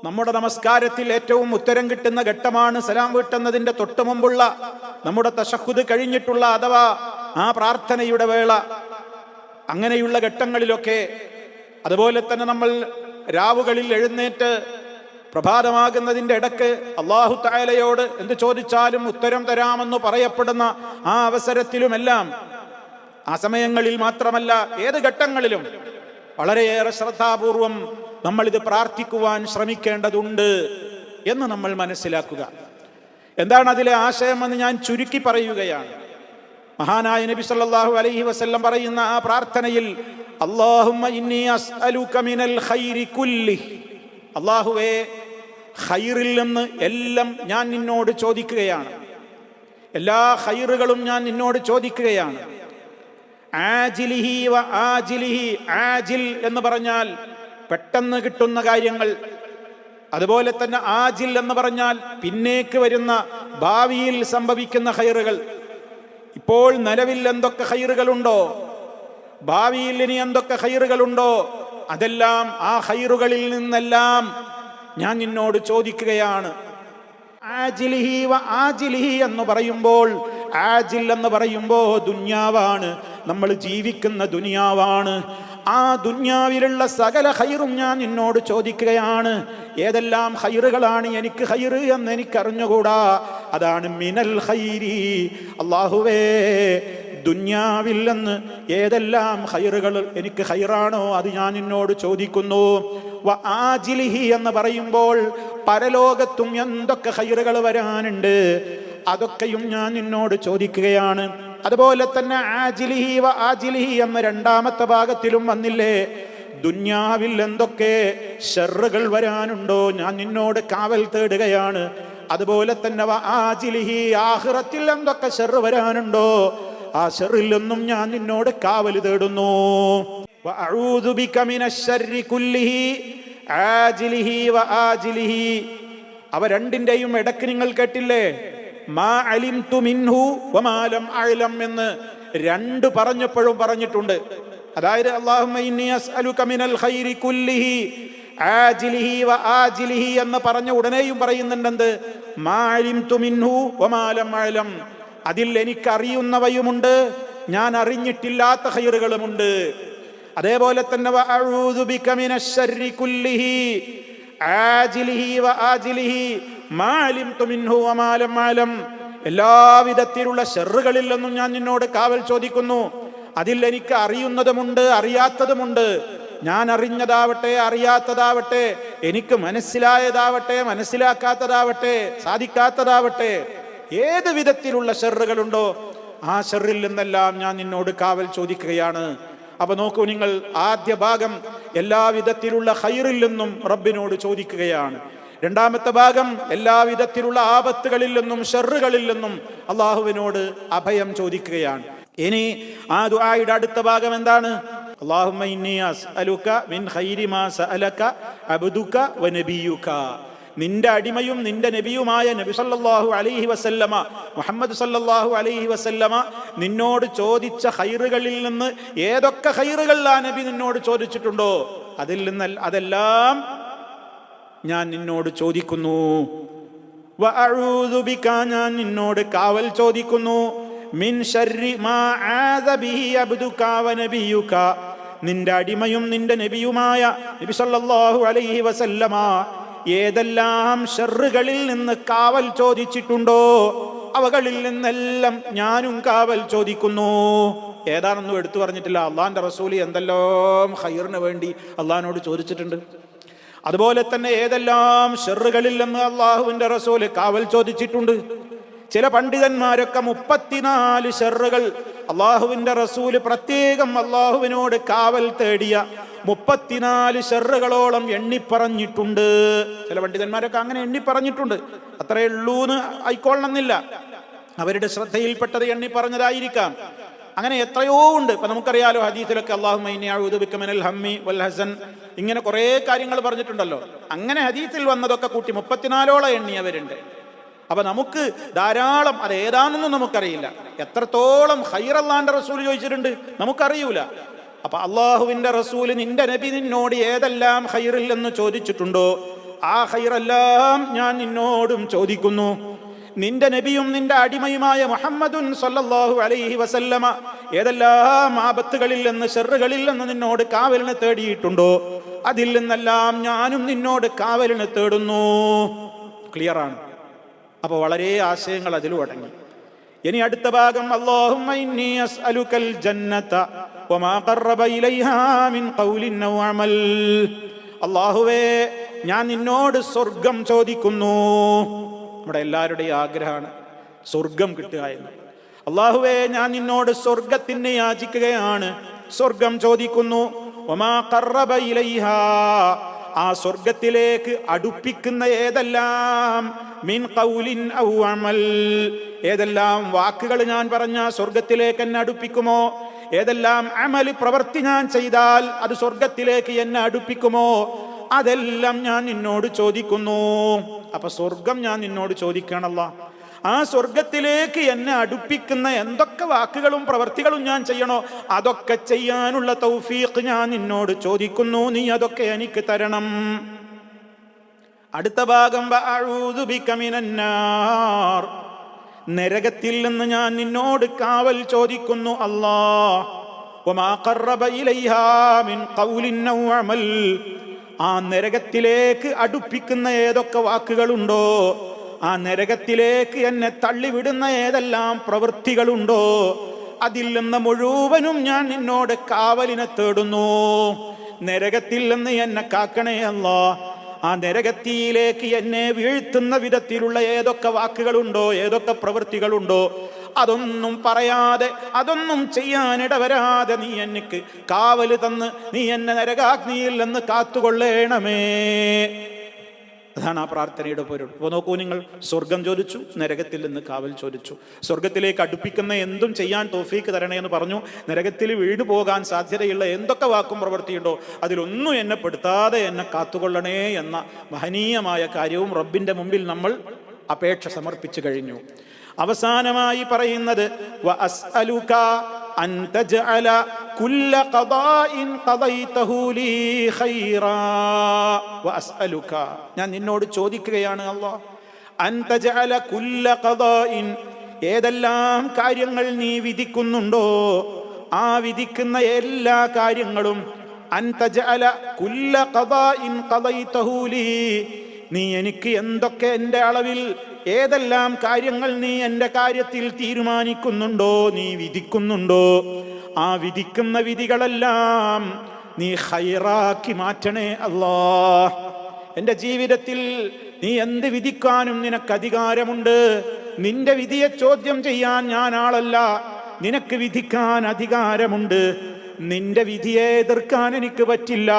നമ്മുടെ നമസ്കാരത്തിൽ ഏറ്റവും ഉത്തരം കിട്ടുന്ന ഘട്ടമാണ് സലാം വീട്ടുന്നതിന്റെ തൊട്ടു മുമ്പുള്ള നമ്മുടെ തശഹുദ് കഴിഞ്ഞിട്ടുള്ള അഥവാ ആ പ്രാർത്ഥനയുടെ വേള. അങ്ങനെയുള്ള ഘട്ടങ്ങളിലൊക്കെ, അതുപോലെ തന്നെ നമ്മൾ രാവുകളിൽ എഴുന്നേറ്റ് പ്രഭാതമാകുന്നതിൻ്റെ ഇടക്ക് അല്ലാഹു തആലയോട് എന്ത് ചോദിച്ചാലും ഉത്തരം തരാമെന്ന് പറയപ്പെടുന്ന ആ അവസരത്തിലുമെല്ലാം, ആ സമയങ്ങളിൽ മാത്രമല്ല ഏത് ഘട്ടങ്ങളിലും വളരെയേറെ ശ്രദ്ധാപൂർവം നമ്മളിത് പ്രാർത്ഥിക്കുവാൻ ശ്രമിക്കേണ്ടതുണ്ട് എന്ന് നമ്മൾ മനസ്സിലാക്കുക. എന്താണ് അതിലെ ആശയമെന്ന് ഞാൻ ചുരുക്കി പറയുകയാണ്. മഹാനായ നബി സല്ലല്ലാഹു അലൈഹി വസല്ലം പറയുന്ന ആ പ്രാർത്ഥനയിൽ അല്ലാഹുമ്മ ഇന്നി അസ്അലുക മിനൽ ഖൈരി കുല്ലിഹി, അല്ലാഹുവേ ഖൈറിൽ നിന്ന് എല്ലാം ഞാൻ നിന്നോട് ചോദിക്കുകയാണ്, എല്ലാ ഖൈറുകളും ഞാൻ നിന്നോട് ചോദിക്കുകയാണ്. ആജിലിഹി വ ആജിലിഹി, ആജിൽ എന്ന് പറഞ്ഞാൽ പെട്ടെന്ന് കിട്ടുന്ന കാര്യങ്ങൾ, അതുപോലെ തന്നെ ആജിൽ എന്ന് പറഞ്ഞാൽ പിന്നേക്ക് വരുന്ന ഭാവിയിൽ സംഭവിക്കുന്ന ഖൈറുകൾ. ഇപ്പോൾ നിലവിൽ എന്തൊക്കെ ഖൈറുകളുണ്ടോ, ഭാവിയിൽ ഇനി എന്തൊക്കെ ഖൈറുകളുണ്ടോ, അതെല്ലാം ആ ഖൈറുകളിൽ നിന്നെല്ലാം ഞാൻ നിന്നോട് ചോദിക്കുകയാണ്. ആജിലിഹി വ ആജിലിഹി എന്ന് പറയുമ്പോൾ, ആജിൽ എന്ന് പറയുമ്പോൾ ദുനിയാവാണ്, നമ്മൾ ജീവിക്കുന്ന ദുനിയാവാണ്. ആ ദുനിയാവിലുള്ള സകല ഖൈറും ഞാൻ നിന്നോട് ചോദിക്കുകയാണ്. ഏതെല്ലാം ഖൈറുകളാണ് എനിക്ക് ഖൈറ് എന്ന് എനിക്കറിഞ്ഞുകൂടാ, അതാണ് മിനൽ ഖൈരി. അല്ലാഹുവേ ദുനിയാവിൽ നിന്ന് ഏതെല്ലാം ഖൈറുകൾ എനിക്ക് ഖൈറാണോ അത് ഞാൻ നിന്നോട് ചോദിക്കുന്നു. വ ആജിലിഹി എന്ന് പറയുമ്പോൾ പരലോകത്തും എന്തൊക്കെ ഖൈറുകൾ വരാനുണ്ട് അതൊക്കെയും ഞാൻ നിന്നോട് ചോദിക്കുകയാണ്. അതുപോലെ തന്നെ ആജിലിഹി വ ആജിലിഹി എന്ന രണ്ടാമത്തെ ഭാഗത്തിലും വന്നില്ലേ, ദുനിയാവിൽ എന്തൊക്കെ ശർറുകൾ വരാനുണ്ടോ ഞാൻ നിന്നോട് കാവൽ തേടുകയാണ്. അതുപോലെ തന്നെ വ ആജിലിഹി, ആഖിറത്തിൽ എന്തൊക്കെ ശർറ് വരാനുണ്ടോ ആ ശർറിൽ നിന്നും ഞാൻ നിന്നോട് കാവൽ തേടുന്നു. വ അഊദു ബിക മിനശ്ശർരി കുല്ലിഹി ആജിലിഹി വ ആജിലിഹി. അവ രണ്ടിന്റെയും ഇടക്ക് നിങ്ങൾ കേട്ടില്ലേ, മാ അലിംതു മിൻഹു വമാ ലം അഅലം എന്ന് രണ്ട് പറഞ്ഞപ്പോഴും പറഞ്ഞിട്ടുണ്ട്. അതായത് അല്ലാഹുമ്മ ഇന്നി അസ്അലുക മിനൽ ഖൈരി കുല്ലിഹി ആജിലിഹി വ ആജിലിഹി എന്ന് പറഞ്ഞ ഉടനെയും പറയുന്നുണ്ട് മാ അലിംതു മിൻഹു വമാ ലം അഅലം. അതിൽ എനിക്കറിയുന്നവയുമുണ്ട്, ഞാൻ അറിഞ്ഞിട്ടില്ലാത്ത ഖൈറുകളുമുണ്ട്. അതേപോലെ തന്നെ വ അഊദു ബിക മിനശ്ശർരി കുല്ലിഹി ആജിലിഹി വ ആജിലിഹി മാ അലിംതു മിൻഹു വമാ ലം അഅലം. എല്ലാവിധത്തിലുള്ള ശർറുകളിൽ നിന്നും ഞാൻ നിന്നോട് കാവൽ ചോദിക്കുന്നു. അതിൽ എനിക്ക് അറിയുന്നതുമുണ്ട്, അറിയാത്തതുമുണ്ട്. ഞാൻ അറിഞ്ഞതാവട്ടെ, അറിയാത്തതാവട്ടെ, എനിക്ക് മനസ്സിലായതാവട്ടെ, മനസ്സിലാക്കാത്തതാവട്ടെ, സാധിക്കാത്തതാവട്ടെ, ഏത് വിധത്തിലുള്ള ശർറുകളുണ്ടോ ആ ശർറിൽ നിന്നെല്ലാം ഞാൻ നിന്നോട് കാവൽ ചോദിക്കുകയാണ്. അപ്പൊ നോക്കൂ നിങ്ങൾ, ആദ്യ ഭാഗം എല്ലാവിധത്തിലുള്ള ഖൈറിൽ നിന്നും റബ്ബിനോട് ചോദിക്കുകയാണ്. രണ്ടാമത്തെ ഭാഗം എല്ലാവിധത്തിലുള്ള ആപത്തുകളിൽ നിന്നും ശർറുകളിൽ നിന്നും അള്ളാഹുവിനോട് അഭയം ചോദിക്കുകയാണ്. ഇനി ആ ദുആയുടെ അടുത്ത ഭാഗം എന്താണ്? അല്ലാഹുമ്മ ഇന്നി അസ്അലുക മിൻ ഖൈരി മാ സഅലക അബ്ദുക വ നബിയുക. നിന്റെ അടിമയും നിന്റെ നബിയുമായ നബി സല്ലല്ലാഹു അലൈഹി വസല്ലമ, മുഹമ്മദ് സല്ലല്ലാഹു അലൈഹി വസല്ലമ നിന്നോട് ചോദിച്ച ഖൈറുകളിൽ നിന്ന് ഏതൊക്കെ ഖൈറുകൾ ആ നബി നിന്നോട് ചോദിച്ചിട്ടുണ്ടോ അതിൽ നിന്ന് അതെല്ലാം ഞാൻ നിന്നോട് ചോദിക്കുന്നു. വ അഊദു ബിക, ഞാൻ നിന്നോട് കാവൽ ചോദിക്കുന്നു. മിൻ ശർരി മാ ആദ ബിഹി അബ്ദുക വ നബിയുക, നിന്റെ അടിമയും നിന്റെ നബിയുമായ നബി സല്ലല്ലാഹു അലൈഹി വസല്ലമ ഏതെല്ലാം ശർറുകളിൽ നിന്ന് കാവൽ ചോദിച്ചിട്ടുണ്ടോ അവകളിൽ നിന്നെല്ലാം ഞാനും കാവൽ ചോദിക്കുന്നു. ഏതാണെന്നും എടുത്തു പറഞ്ഞിട്ടില്ല. അള്ളാഹിന്റെ റസൂൽ എന്തെല്ലാം ഖൈറിന് വേണ്ടി അള്ളാഹിനോട് ചോദിച്ചിട്ടുണ്ട്. അതുപോലെ തന്നെ ഏതെല്ലാം ശർറുകളിൽ നിന്ന് അള്ളാഹുവിന്റെ റസൂൽ കാവൽ ചോദിച്ചിട്ടുണ്ട്. ചില പണ്ഡിതന്മാരൊക്കെ 34 ശർറുകൾ അള്ളാഹുവിന്റെ റസൂല് പ്രത്യേകം അള്ളാഹുവിനോട് കാവൽ തേടിയ 34 ശർറുകളോളം എണ്ണിപ്പറഞ്ഞിട്ടുണ്ട്. ചില പണ്ഡിതന്മാരൊക്കെ അങ്ങനെ എണ്ണിപ്പറഞ്ഞിട്ടുണ്ട്. അത്രയേ ഉള്ളൂന്ന് ആയിക്കൊള്ളണമെന്നില്ല, അവരുടെ ശ്രദ്ധയിൽപ്പെട്ടത് എണ്ണിപ്പറഞ്ഞതായിരിക്കാം. അങ്ങനെ എത്രയോ ഉണ്ട്. ഇപ്പൊ നമുക്കറിയാലോ, ഹദീസിലൊക്കെ അല്ലാഹുമ്മ ഇന്നി അഊദു ബിക മിനൽ ഹമ്മി വൽ ഹസൻ, ഇങ്ങനെ കുറേ കാര്യങ്ങൾ പറഞ്ഞിട്ടുണ്ടല്ലോ. അങ്ങനെ ഹദീസിൽ വന്നതൊക്കെ കൂട്ടി 34ഓളം എണ്ണിയവരുണ്ട്. അപ്പൊ നമുക്ക് ധാരാളം, അത് ഏതാണെന്നും നമുക്കറിയില്ല. എത്രത്തോളം ഖൈർ അല്ലാഹുവിന്റെ റസൂൽ ചോദിച്ചിട്ടുണ്ട് നമുക്കറിയൂല. അപ്പൊ അള്ളാഹുവിന്റെ റസൂല് നിന്റെ നബി നിന്നോട് ഏതെല്ലാം ഖൈറിൽ എന്ന് ചോദിച്ചിട്ടുണ്ടോ ആ ഖൈറെല്ലാം ഞാൻ നിന്നോടും ചോദിക്കുന്നു. നിന്റെ നബിയും നിന്റെ അടിമയുമായ മുഹമ്മദുൻ സല്ലല്ലാഹു അലൈഹി വസല്ലമ ഏതെല്ലാം ആപത്തുകളിൽ നിന്ന് ഷർറുകളിൽ നിന്ന് നിന്നോട് കാവലിനെ തേടിയിട്ടുണ്ടോ അതിൽ നിന്നെല്ലാം ഞാനും നിന്നോട് കാവലിനെ തേടുന്നു. ക്ലിയറാണ്. അപ്പോൾ വളരെ ആശയങ്ങൾ അതിൽ അടങ്ങി. ഇനി അടുത്ത ഭാഗം, അല്ലാഹുമ്മ ഇന്നി അസ്അലുക്കൽ ജന്നത വമാ ഖറബ ഇലൈഹാ മിൻ ഖൗലിൻ ഔ അമൽ. അല്ലാഹുവേ, ഞാൻ നിന്നോട് സ്വർഗം ചോദിക്കുന്നു. നമ്മുടെ എല്ലാവരുടെയും ആഗ്രഹമാണ് സ്വർഗം കിട്ടുക എന്ന്. അല്ലാഹുവേ, ഞാൻ നിന്നോട് സ്വർഗത്തിനെ യാചിക്കുകയാണ്, സ്വർഗം ചോദിക്കുന്നു. വമാ ഖറബ ഇലൈഹാ, ആ സ്വർഗത്തിലേക്ക് അടുപ്പിക്കുന്ന ഏതെല്ലാം, മിൻ ഖൗലിൻ ഔ അമൽ, ഏതെല്ലാം വാക്കുകൾ ഞാൻ പറഞ്ഞ സ്വർഗത്തിലേക്ക് എന്നെ അടുപ്പിക്കുമോ, ഏതെല്ലാം അമല് പ്രവൃത്തി ഞാൻ ചെയ്താൽ അത് സ്വർഗത്തിലേക്ക് എന്നെ അടുപ്പിക്കുമോ, അതെല്ലാം ഞാൻ നിന്നോട് ചോദിക്കുന്നു. അപ്പൊ സ്വർഗം ഞാൻ നിന്നോട് ചോദിക്കണല്ലോ. ആ സ്വർഗത്തിലേക്ക് എന്നെ അടുപ്പിക്കുന്ന എന്തൊക്കെ വാക്കുകളും പ്രവൃത്തികളും ഞാൻ ചെയ്യണോ അതൊക്കെ ചെയ്യാനുള്ള തൗഫീഖ് ഞാൻ നിന്നോട് ചോദിക്കുന്നു. നീ അതൊക്കെ എനിക്ക് തരണം. അടുത്ത ഭാഗം, വഅഊദു ബിക മിനന്നാർ, നരകത്തിൽ നിന്ന് ഞാൻ നിന്നോട് കാവൽ ചോദിക്കുന്നു. അല്ലാഹ്, വമാ ഖറബ ഇലൈഹാ മിൻ ഖൗലിൻ ഔ അമൽ, ആ നരകത്തിലേക്ക് അടുപ്പിക്കുന്ന ഏതൊക്കെ വാക്കുകളുണ്ടോ, ആ നരകത്തിലേക്ക് എന്നെ തള്ളിവിടുന്ന ഏതെല്ലാം പ്രവൃത്തികളുണ്ടോ അതിൽ നിന്ന് മുഴുവനും ഞാൻ നിന്നോട് കാവലിനെ തേടുന്നു. നരകത്തിൽ നിന്ന് എന്നെ കാക്കണേ അല്ലാഹ്. ആ നരകത്തിയിലേക്ക് എന്നെ വീഴ്ത്തുന്ന വിധത്തിലുള്ള ഏതൊക്കെ വാക്കുകളുണ്ടോ, ഏതൊക്കെ പ്രവൃത്തികളുണ്ടോ അതൊന്നും പറയാതെ, അതൊന്നും ചെയ്യാനിടവരാതെ നീ എനിക്ക് കാവല് തന്ന് നീ എന്നെ നരകാഗ്നിയിൽ നിന്ന് കാത്തുകൊള്ളേണമേ. അതാണ് ആ പ്രാർത്ഥനയുടെ പൊരുൾ. അപ്പോൾ നോക്കൂ നിങ്ങൾ, സ്വർഗം ചോദിച്ചു, നരകത്തിൽ നിന്ന് കാവൽ ചോദിച്ചു. സ്വർഗത്തിലേക്ക് അടുപ്പിക്കുന്ന എന്തും ചെയ്യാൻ തൗഫീക്ക് തരണേ എന്ന് പറഞ്ഞു. നരകത്തിൽ വീണു പോകാൻ സാധ്യതയുള്ള എന്തൊക്കെ വാക്കും പ്രവൃത്തിയുണ്ടോ അതിലൊന്നും എന്നെ പെടുത്താതെ എന്നെ കാത്തുകൊള്ളണേ എന്ന മഹനീയമായ കാര്യവും റബ്ബിന്റെ മുമ്പിൽ നമ്മൾ അപേക്ഷ സമർപ്പിച്ചു കഴിഞ്ഞു. അവസാനമായി പറയുന്നത്, വഅസ്അലുക അൻ തജ്അല കുല്ല ഖദാഇൻ ഖദൈതഹു ലീ ഖൈറാ. വഅസ്അലുക, ഞാൻ നിന്നോട് ചോദിക്കുകയാണ് അല്ലാഹ്, അൻ തജ്അല കുല്ല ഖദാഇൻ, ഏതെല്ലാം കാര്യങ്ങൾ നീ വിധിക്കുന്നുണ്ടോ ആ വിധിക്കുന്ന എല്ലാ കാര്യങ്ങളും, അൻ തജ്അല കുല്ല ഖദാഇൻ ഖദൈതഹു ലീ, നീ എനിക്ക് എന്തൊക്കെ എൻ്റെ അളവിൽ ഏതെല്ലാം കാര്യങ്ങൾ നീ എൻ്റെ കാര്യത്തിൽ തീരുമാനിക്കുന്നുണ്ടോ, നീ വിധിക്കുന്നുണ്ടോ, ആ വിധിക്കുന്ന വിധികളെല്ലാം നീ ഖൈറാക്കി മാറ്റണേ അല്ലാഹ്. എൻ്റെ ജീവിതത്തിൽ നീ എന്ത് വിധിക്കാനും നിനക്ക് അധികാരമുണ്ട്. നിന്റെ വിധിയെ ചോദ്യം ചെയ്യാൻ ഞാൻ ആളല്ല, നിനക്ക് വിധിക്കാൻ അധികാരമുണ്ട്. നിന്റെ വിധിയെ എതിർക്കാൻ എനിക്ക് പറ്റില്ല.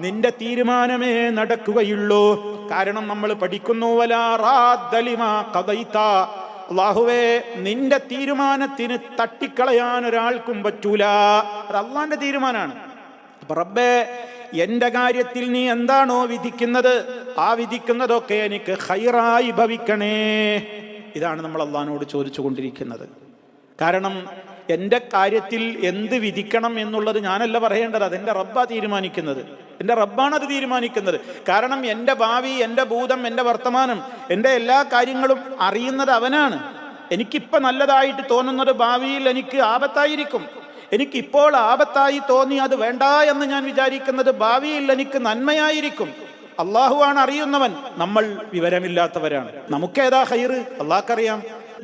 നിന്റെ തീരുമാനമേ നടക്കുകയുള്ളൂ. കാരണം നമ്മൾ പഠിക്കുന്നു, വലാ റാദ്ദ ലിമാ ഖദൈത, അല്ലാഹുവേ, നിന്റെ തീരുമാനത്തിന് തട്ടിക്കളയാൻ ഒരാൾക്കും പറ്റൂല. അത് അല്ലാഹുവിന്റെ തീരുമാനമാണ്. അപ്പൊ റബ്ബേ, എന്റെ കാര്യത്തിൽ നീ എന്താണോ വിധിക്കുന്നത് ആ വിധിക്കുന്നതൊക്കെ എനിക്ക് ഖൈറായി ഭവിക്കണേ. ഇതാണ് നമ്മൾ അല്ലാഹുവിനോട് ചോദിച്ചു കൊണ്ടിരിക്കുന്നത്. കാരണം എൻ്റെ കാര്യത്തിൽ എന്ത് വിധിക്കണം എന്നുള്ളത് ഞാനല്ല പറയേണ്ടത്, അതെൻ്റെ റബ്ബാ തീരുമാനിക്കുന്നത്. എൻ്റെ റബ്ബാണത് തീരുമാനിക്കുന്നത്. കാരണം എൻ്റെ ഭാവി, എൻ്റെ ഭൂതം, എൻ്റെ വർത്തമാനം, എൻ്റെ എല്ലാ കാര്യങ്ങളും അറിയുന്നത് അവനാണ്. എനിക്കിപ്പോൾ നല്ലതായിട്ട് തോന്നുന്നത് ഭാവിയിൽ എനിക്ക് ആപത്തായിരിക്കും. എനിക്കിപ്പോൾ ആപത്തായി തോന്നി അത് വേണ്ട എന്ന് ഞാൻ വിചാരിക്കുന്നത് ഭാവിയിൽ എനിക്ക് നന്മയായിരിക്കും. അള്ളാഹുവാണ് അറിയുന്നവൻ, നമ്മൾ വിവരമില്ലാത്തവരാണ്. നമുക്കേതാ ഖൈറ് അള്ളാഹ്ക്കറിയാം.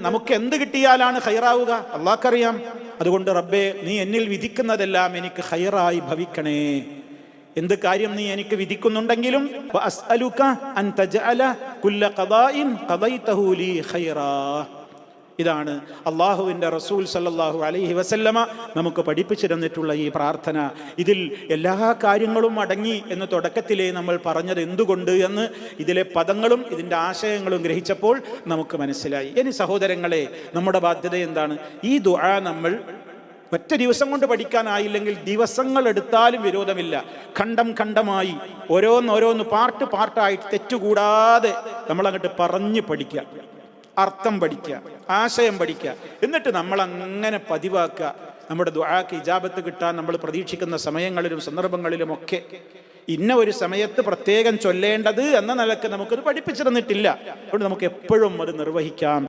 നമുക്ക് എന്ത് കിട്ടിയാലാണ് ഖൈറാവുക അള്ളാഹ്ക്കറിയാം. അതുകൊണ്ട് റബ്ബേ, നീ എന്നിൽ വിധിക്കുന്നതെല്ലാം എനിക്ക് ഖൈറായി ഭവിക്കണേ. എന്ത് കാര്യം നീ എനിക്ക് വിധിക്കുന്നുണ്ടെങ്കിലും വഅസ്അലുക അൻ തജ്അല കുല്ല ഖദാഇൻ ഖദൈതഹു ലീ ഖൈറാ. ഇതാണ് അള്ളാഹുവിൻ്റെ റസൂൽ സല്ലല്ലാഹു അലൈഹി വസല്ലമ നമുക്ക് പഠിപ്പിച്ചു തന്നിട്ടുള്ള ഈ പ്രാർത്ഥന. ഇതിൽ എല്ലാ കാര്യങ്ങളും അടങ്ങി എന്ന് തുടക്കത്തിലേ നമ്മൾ പറഞ്ഞത് എന്തുകൊണ്ട് എന്ന് ഇതിലെ പദങ്ങളും ഇതിൻ്റെ ആശയങ്ങളും ഗ്രഹിച്ചപ്പോൾ നമുക്ക് മനസ്സിലായി. ഇനി സഹോദരങ്ങളെ, നമ്മുടെ ബാധ്യത എന്താണ്? ഈ ദുആ നമ്മൾ ഒറ്റ ദിവസം കൊണ്ട് പഠിക്കാനായില്ലെങ്കിൽ ദിവസങ്ങൾ എടുത്താലും വിരോധമില്ല. ഖണ്ഡം ഖണ്ഡമായി ഓരോന്നോരോന്ന് പാർട്ടായിട്ട് തെറ്റുകൂടാതെ നമ്മളങ്ങോട്ട് പറഞ്ഞ് പഠിക്കുക, അർത്ഥം പഠിക്കുക, ആശയം പഠിക്കുക. എന്നിട്ട് നമ്മൾ അങ്ങനെ പതിവാക്കുക. നമ്മുടെ ദുആക്ക് ഇജാബത്ത് കിട്ടാൻ നമ്മൾ പ്രതീക്ഷിക്കുന്ന സമയങ്ങളിലും സന്ദർഭങ്ങളിലുമൊക്കെ ഇന്ന ഒരു സമയത്ത് പ്രത്യേകം ചൊല്ലേണ്ടത് എന്ന നിലക്ക് നമുക്കത് പഠിപ്പിച്ചു തന്നിട്ടില്ല. അതുകൊണ്ട് നമുക്ക് എപ്പോഴും അത് നിർവഹിക്കാം.